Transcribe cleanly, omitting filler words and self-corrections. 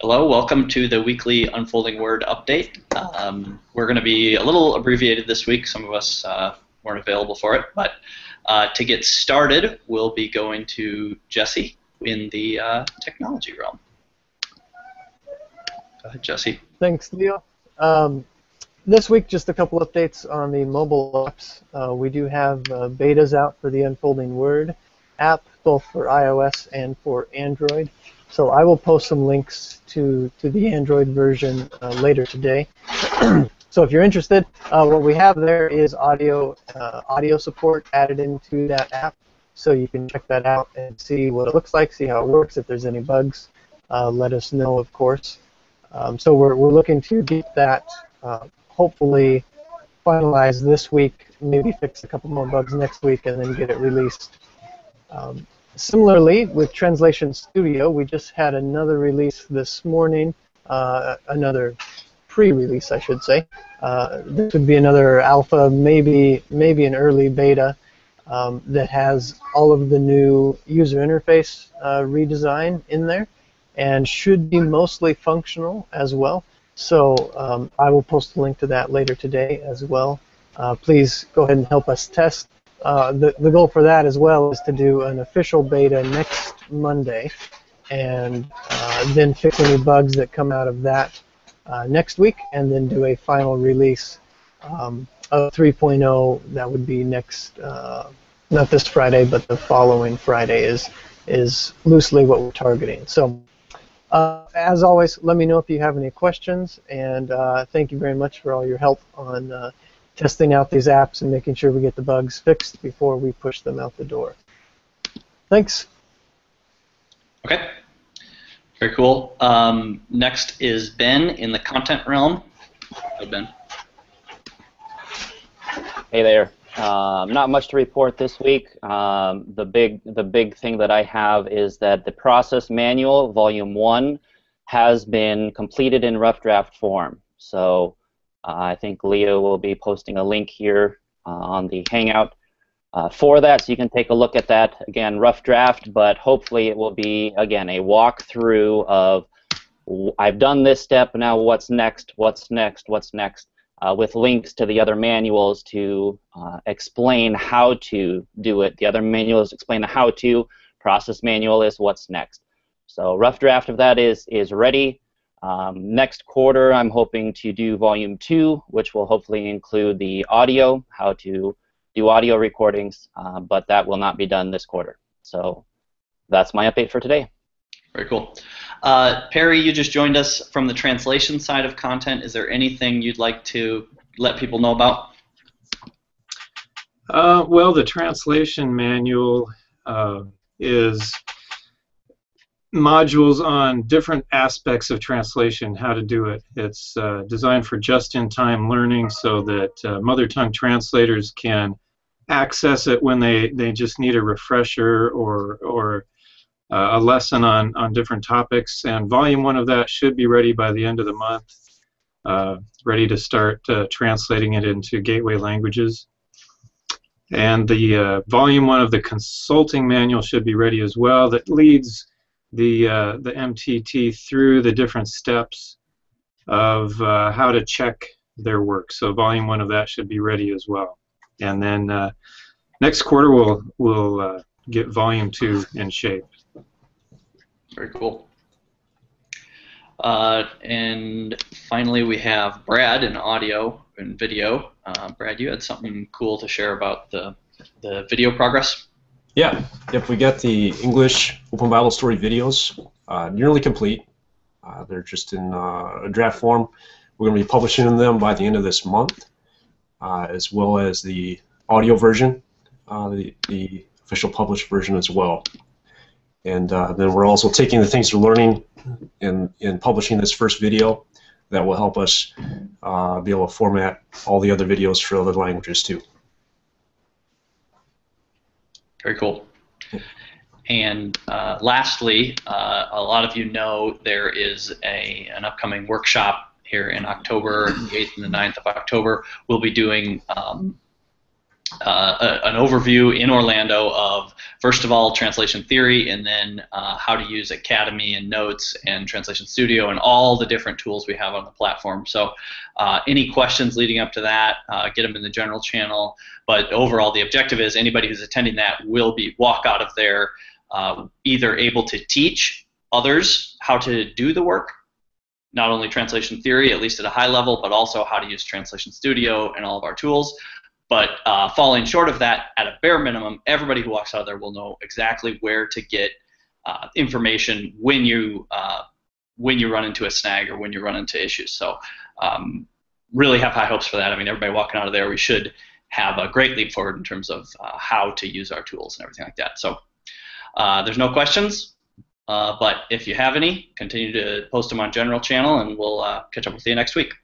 Hello, welcome to the weekly Unfolding Word update. We're going to be a little abbreviated this week. Some of us weren't available for it, but to get started, we'll be going to Jesse in the technology realm. Go ahead, Jesse. Thanks, Leo. This week, just a couple updates on the mobile apps. We do have betas out for the Unfolding Word app, both for iOS and for Android. So I will post some links to the Android version later today. So if you're interested, what we have there is audio support added into that app. So you can check that out and see what it looks like, see how it works. If there's any bugs, let us know, of course. So we're looking to get that hopefully finalized this week, maybe fix a couple more bugs next week, and then get it released. Similarly, with Translation Studio, we just had another release this morning, another pre-release, I should say. This would be another alpha, maybe an early beta that has all of the new user interface redesign in there, and should be mostly functional as well. So I will post a link to that later today as well. Please go ahead and help us test. The goal for that as well is to do an official beta next Monday, and then fix any bugs that come out of that next week, and then do a final release of 3.0. That would be next, not this Friday, but the following Friday is loosely what we're targeting. So as always, let me know if you have any questions, and thank you very much for all your help on testing out these apps and making sure we get the bugs fixed before we push them out the door. Thanks. Okay, very cool. Next is Ben in the content realm. Hi, Ben. Hey there. Not much to report this week. The big thing that I have is that the process manual, Volume 1, has been completed in rough draft form. So I think Leo will be posting a link here on the Hangout for that, so you can take a look at that. Again, rough draft, but hopefully it will be, again, a walkthrough of I've done this step, now what's next, what's next, what's next, with links to the other manuals to explain how to do it. The other manuals explain the how-to. Process manual is what's next. So rough draft of that is ready. Next quarter, I'm hoping to do Volume 2, which will hopefully include the audio, how to do audio recordings, but that will not be done this quarter. So that's my update for today. Very cool. Perry, you just joined us from the translation side of content. Is there anything you'd like to let people know about? Well, the translation manual is modules on different aspects of translation, how to do it. It's designed for just-in-time learning so that mother tongue translators can access it when they just need a refresher or a lesson on different topics. And Volume 1 of that should be ready by the end of the month, ready to start translating it into gateway languages. And the Volume 1 of the consulting manual should be ready as well. That leads the MTT through the different steps of how to check their work. So Volume 1 of that should be ready as well. And then next quarter we'll get Volume 2 in shape. Very cool. And finally we have Brad in audio and video. Brad, you had something cool to share about the video progress? Yeah, yep, we got the English Open Bible Story videos nearly complete. They're just in a draft form. We're going to be publishing them by the end of this month, as well as the audio version, the official published version as well. And then we're also taking the things we're learning in publishing this first video that will help us be able to format all the other videos for other languages too. Very cool. And lastly, a lot of you know there is an upcoming workshop here in October, the 8th and the 9th of October. We'll be doing an overview in Orlando of, first of all, translation theory, and then how to use Academy and Notes and Translation Studio and all the different tools we have on the platform. So any questions leading up to that, get them in the general channel. But overall, the objective is anybody who's attending that will walk out of there either able to teach others how to do the work, not only translation theory, at least at a high level, but also how to use Translation Studio and all of our tools. But falling short of that, at a bare minimum, everybody who walks out of there will know exactly where to get information when you run into a snag or when you run into issues. So really have high hopes for that. I mean, everybody walking out of there, we should have a great leap forward in terms of how to use our tools and everything like that. So there's no questions, but if you have any, continue to post them on general channel, and we'll catch up with you next week.